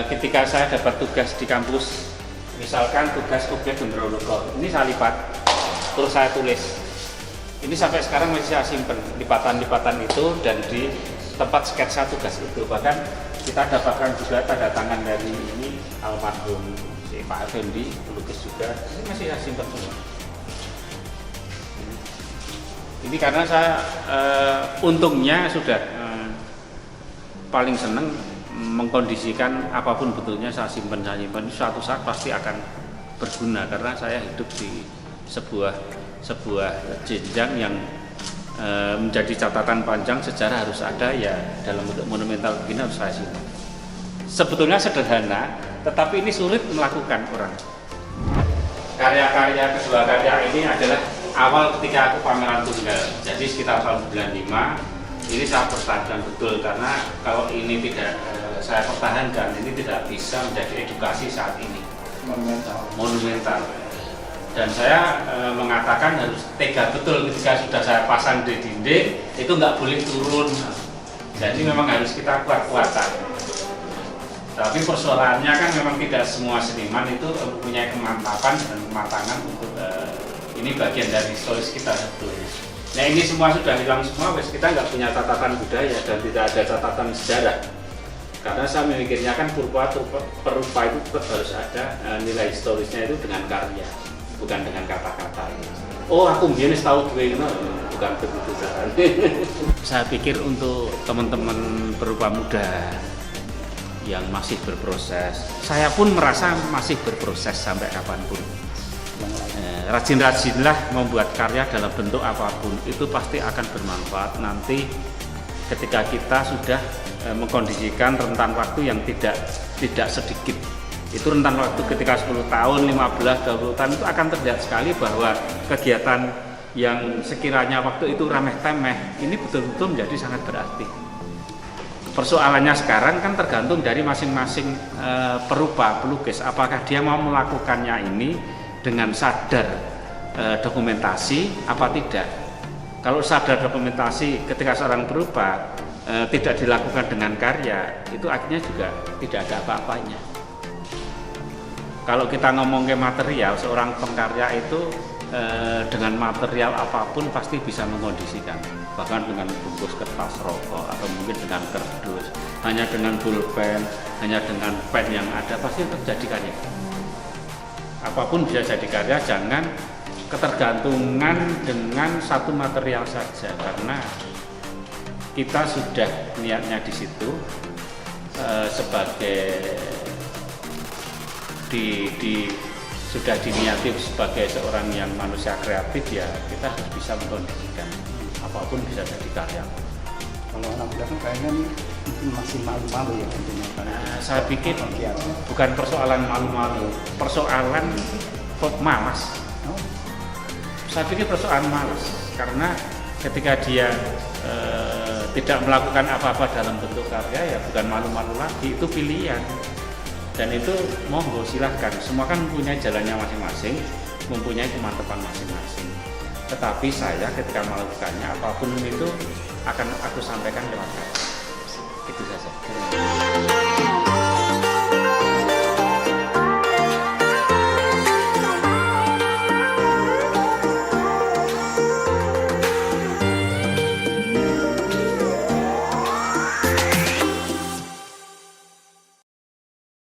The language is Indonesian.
ketika saya dapat tugas di kampus, misalkan tugas objek dendrologi, ini saya lipat, terus saya tulis. Ini sampai sekarang masih saya simpen lipatan-lipatan itu dan di tempat sketsa tugas itu. Bahkan kita dapatkan juga tanda tangan dari ini almarhum si Pak Effendi, pelukis juga. Ini masih saya simpen semua. Ini karena saya untungnya sudah paling seneng mengkondisikan apapun betulnya saya simpen. Suatu saat pasti akan berguna karena saya hidup di sebuah jenjang yang menjadi catatan panjang sejarah harus ada, ya dalam bentuk monumental begini harus saya simpan. Sebetulnya sederhana, tetapi ini sulit melakukan orang. Kedua karya ini adalah awal ketika aku pameran tunggal, jadi sekitar tahun 95. Ini saya pertahankan betul karena kalau ini tidak saya pertahankan, ini tidak bisa menjadi edukasi saat ini. Monumental. Dan saya mengatakan harus tega betul ketika sudah saya pasang di dinding, itu nggak boleh turun. Jadi memang harus kita kuat-kuatan. Tapi persoalannya kan memang tidak semua seniman itu mempunyai kemantapan dan kematangan untuk ini bagian dari historis kita sebetulnya. Nah ini semua sudah hilang semua, kita nggak punya catatan budaya dan tidak ada catatan sejarah. Karena saya memikirnya kan perupa itu tetap harus ada nilai historisnya itu dengan karya, bukan dengan kata-kata. Oh aku mungkin tahu gue, bukan begitu caranya. Saya pikir untuk teman-teman perupa muda yang masih berproses, saya pun merasa masih berproses sampai kapanpun. Rajin-rajinlah membuat karya dalam bentuk apapun, itu pasti akan bermanfaat nanti ketika kita sudah mengkondisikan rentan waktu yang tidak sedikit. Itu rentan waktu ketika 10 tahun, 15, 20 tahun itu akan terlihat sekali bahwa kegiatan yang sekiranya waktu itu remeh-temeh ini betul-betul menjadi sangat berarti. Persoalannya sekarang kan tergantung dari masing-masing perupa, pelukis, apakah dia mau melakukannya ini dengan sadar dokumentasi apa tidak. Kalau sadar dokumentasi ketika seorang perupa tidak dilakukan dengan karya, itu akhirnya juga tidak ada apa-apanya. Kalau kita ngomong ke material, seorang pengkarya itu dengan material apapun pasti bisa mengkondisikan, bahkan dengan bungkus kertas rokok atau mungkin dengan kardus, hanya dengan pulpen, hanya dengan pen yang ada pasti terjadi karya. Apapun bisa jadi karya, jangan ketergantungan dengan satu material saja, karena kita sudah niatnya di situ sebagai sudah diniati sebagai seorang yang manusia kreatif, ya kita harus bisa mengkondisikan apapun bisa jadi karya. Kalau anak muda kan kayaknya masih malu-malu ya tentunya. Saya pikir bukan persoalan malu-malu, persoalan malas. Saya pikir persoalan malas, karena ketika dia tidak melakukan apa-apa dalam bentuk karya, ya bukan malu-malu lagi, itu pilihan. Dan itu monggo silahkan, semua kan mempunyai jalannya masing-masing, mempunyai kemantapan masing-masing. Tetapi saya ketika melakukannya apapun itu akan aku sampaikan lewat kata. Itu saja.